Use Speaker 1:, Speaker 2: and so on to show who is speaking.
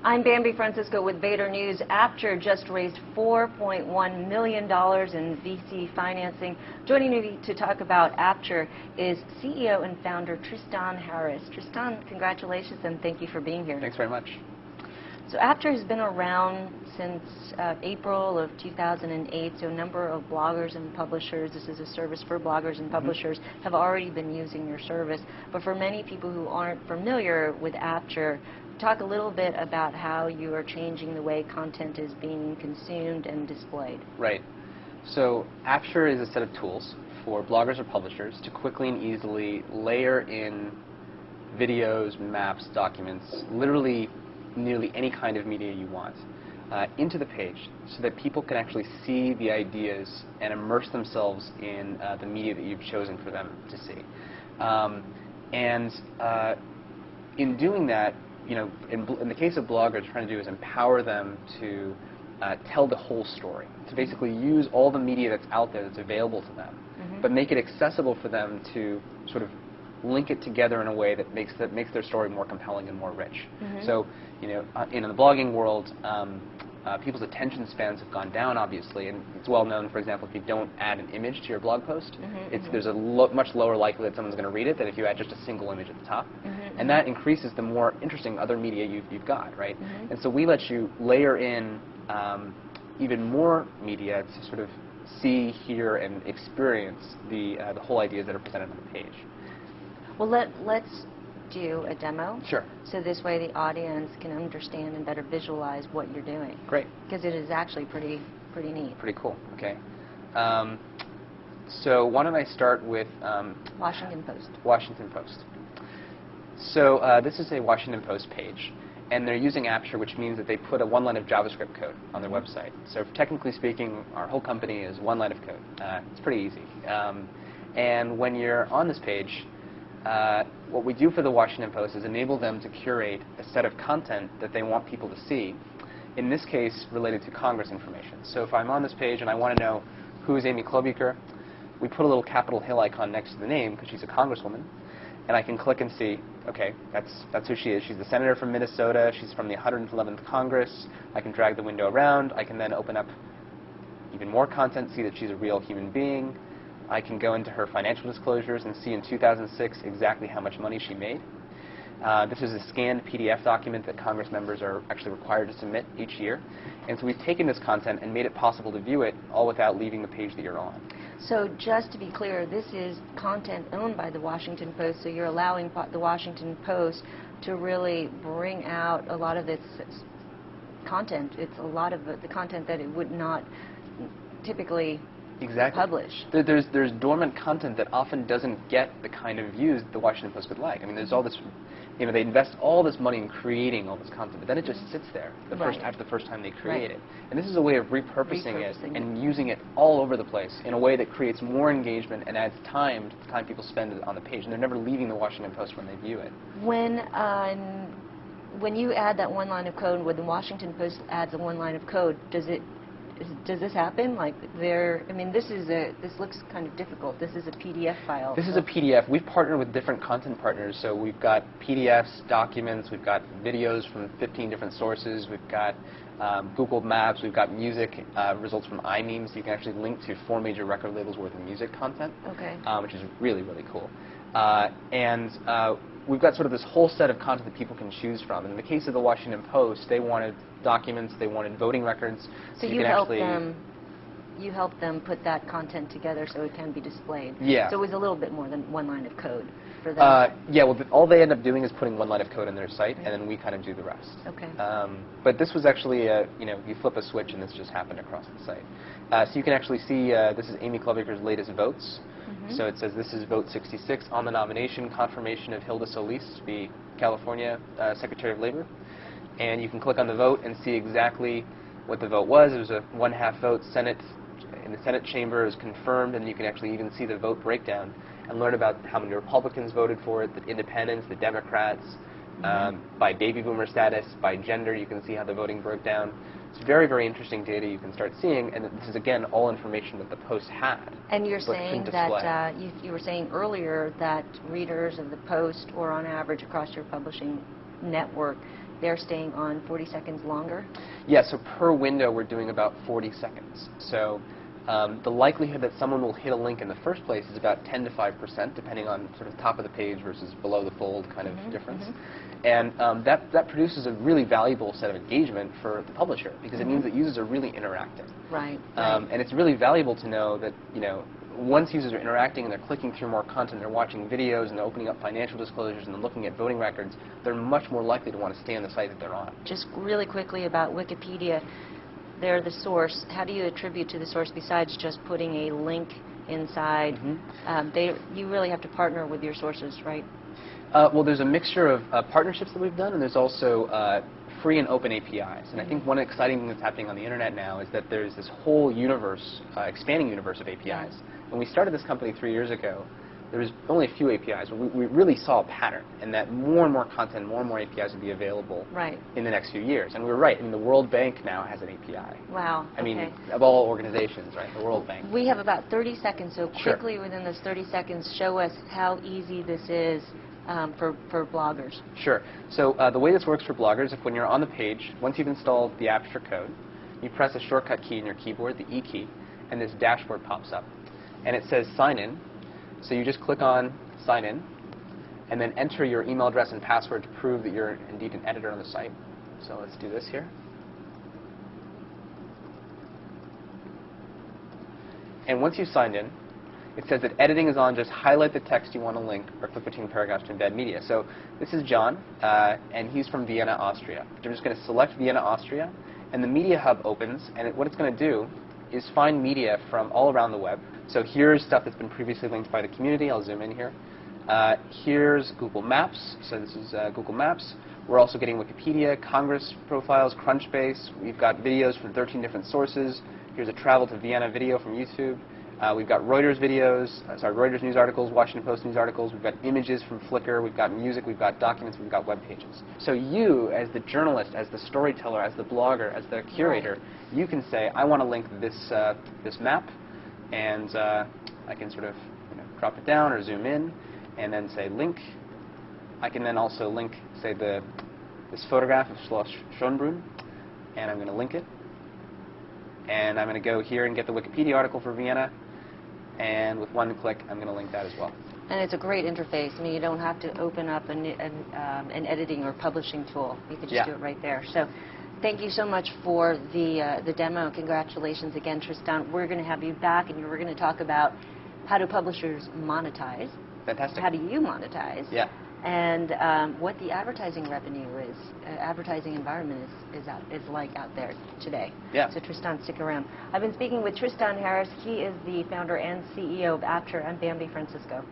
Speaker 1: I'm Bambi Francisco with Vader News. Apture just raised $4.1 million in VC financing. Joining me to talk about Apture is CEO and founder Tristan Harris. Tristan, congratulations and thank you for being here.
Speaker 2: Thanks very much.
Speaker 1: So Apture has been around since April of 2008, so a number of bloggers and publishers, this is a service for bloggers and publishers, have already been using your service. But for many people who aren't familiar with Apture, talk a little bit about how you are changing the way content is being consumed and displayed.
Speaker 2: Right. So Apture is a set of tools for bloggers or publishers to quickly and easily layer in videos, maps, documents, literally nearly any kind of media you want into the page so that people can actually see the ideas and immerse themselves in the media that you've chosen for them to see. In doing that, you know, in the case of bloggers, what we're trying to do is empower them to tell the whole story, to basically use all the media that's out there that's available to them, but make it accessible for them to sort of link it together in a way that makes their story more compelling and more rich. So, you know, in the blogging world, people's attention spans have gone down, obviously, and it's well known, for example, if you don't add an image to your blog post, there's a much lower likelihood that someone's going to read it than if you add just a single image at the top. And that increases the more interesting other media you've got, right? And so we let you layer in even more media to sort of see, hear, and experience the whole ideas that are presented on the page.
Speaker 1: Well, let's do a demo.
Speaker 2: Sure. So
Speaker 1: this way the audience can understand and better visualize what you're doing.
Speaker 2: Great.
Speaker 1: Because it is actually pretty neat.
Speaker 2: Pretty cool. Okay. So why don't I start with
Speaker 1: Washington Post.
Speaker 2: Washington Post. So this is a Washington Post page, and they're using Apture, which means that they put a one line of JavaScript code on their website. So technically speaking, our whole company is one line of code. It's pretty easy. And when you're on this page, what we do for the Washington Post is enable them to curate a set of content that they want people to see, in this case related to Congress information. So if I'm on this page and I want to know who is Amy Klobuchar, we put a little Capitol Hill icon next to the name because she's a congresswoman, and I can click and see, okay, that's who she is. She's the senator from Minnesota. She's from the 111th Congress. I can drag the window around. I can then open up even more content, see that she's a real human being. I can go into her financial disclosures and see in 2006 exactly how much money she made. This is a scanned PDF document that Congress members are actually required to submit each year. And so we've taken this content and made it possible to view it all without leaving the page that you're on.
Speaker 1: So just to be clear, this is content owned by the Washington Post, so you're allowing the Washington Post to really bring out a lot of its content. It's a lot of the content that it would not typically publish.
Speaker 2: There's dormant content that often doesn't get the kind of views the Washington Post would like. I mean, there's all this, you know, they invest all this money in creating all this content, but then it just sits there after the first time they create it. And this is a way of repurposing it and using it all over the place in a way that creates more engagement and adds time to the time people spend on the page. And they're never leaving the Washington Post when they view it.
Speaker 1: When you add that one line of code, when the Washington Post adds a one line of code, does this happen? Like I mean, this looks kind of difficult. This is a PDF file.
Speaker 2: This is a PDF. We've partnered with different content partners. So we've got PDFs, documents, we've got videos from 15 different sources, we've got Google Maps, we've got music results from iMemes. You can actually link to 4 major record labels worth of music content, which is really, really cool. We've got sort of this whole set of content that people can choose from. And in the case of the Washington Post, they wanted documents, they wanted voting records.
Speaker 1: So you help them put that content together so it can be displayed.
Speaker 2: Yeah.
Speaker 1: So it was a little bit more than one line of code for them.
Speaker 2: Yeah, well, all they end up doing is putting one line of code in their site, and then we kind of do the rest.
Speaker 1: Okay.
Speaker 2: But this was actually, you know, you flip a switch and this just happened across the site. So you can actually see this is Amy Klobuchar's latest votes. So it says this is vote 66 on the nomination confirmation of Hilda Solis to be California Secretary of Labor. And you can click on the vote and see exactly what the vote was. It was a 1/2 vote. Senate in the Senate chamber is confirmed, and you can actually even see the vote breakdown and learn about how many Republicans voted for it, the Independents, the Democrats, by baby boomer status, by gender. You can see how the voting broke down. It's very, very interesting data you can start seeing, and this is, again, all information that the Post had.
Speaker 1: And you're saying that, you were saying earlier that readers of the Post, or on average across your publishing network, they're staying on 40 seconds longer?
Speaker 2: Yeah, so per window we're doing about 40 seconds. So the likelihood that someone will hit a link in the first place is about 10 to 5%, depending on sort of top of the page versus below the fold kind of difference. And that produces a really valuable set of engagement for the publisher, because it means that users are really interacting.
Speaker 1: Right.
Speaker 2: And it's really valuable to know that, once users are interacting and they're clicking through more content, they're watching videos and they're opening up financial disclosures and they're looking at voting records, they're much more likely to want to stay on the site that they're on. Just
Speaker 1: really quickly about Wikipedia, they're the source. How do you attribute to the source besides just putting a link inside? You really have to partner with your sources, right?
Speaker 2: Well, there's a mixture of partnerships that we've done, and there's also free and open APIs. And I think one exciting thing that's happening on the internet now is that there's this whole universe, expanding universe of APIs. When we started this company 3 years ago, there was only a few APIs, but we really saw a pattern, and that more and more content, more and more APIs would be available in the next few years. And we were right. I mean, the World Bank now has an API.
Speaker 1: Wow.
Speaker 2: I mean, of all organizations, right? The World Bank.
Speaker 1: We have about 30 seconds, so quickly within those 30 seconds, show us how easy this is for bloggers.
Speaker 2: Sure. So the way this works for bloggers, if when you're on the page, once you've installed the Apture code, you press a shortcut key in your keyboard, the E key, and this dashboard pops up. And it says sign in. So you just click on sign in, and then enter your email address and password to prove that you're indeed an editor on the site. So let's do this here. And once you've signed in, it says that editing is on. Just highlight the text you want to link or click between paragraphs to embed media. So this is John, and he's from Vienna, Austria. I'm just going to select Vienna, Austria, and the Media Hub opens. And what it's going to do is find media from all around the web. So here's stuff that's been previously linked by the community. I'll zoom in here. Here's Google Maps. So this is Google Maps. We're also getting Wikipedia, Congress profiles, Crunchbase. We've got videos from 13 different sources. Here's a travel to Vienna video from YouTube. We've got Reuters videos, Reuters news articles, Washington Post news articles. We've got images from Flickr. We've got music. We've got documents. We've got web pages. So you, as the journalist, as the storyteller, as the blogger, as the curator, you can say, I want to link this this map, and I can sort of drop it down or zoom in, and then say link. I can then also link, say, this photograph of Schloss Schönbrunn, and I'm going to link it. And I'm going to go here and get the Wikipedia article for Vienna. And with one click, I'm going to link that as well.
Speaker 1: And it's a great interface. I mean, you don't have to open up an editing or publishing tool. You can just do it right there. So thank you so much for the demo. Congratulations again, Tristan. We're going to have you back, and we're going to talk about how do publishers monetize.
Speaker 2: Fantastic.
Speaker 1: How do you monetize?
Speaker 2: Yeah.
Speaker 1: And what the advertising revenue is, advertising environment is like out there today.
Speaker 2: Yeah.
Speaker 1: So Tristan, stick around. I've been speaking with Tristan Harris. He is the founder and CEO of Apture. I'm Bambi Francisco.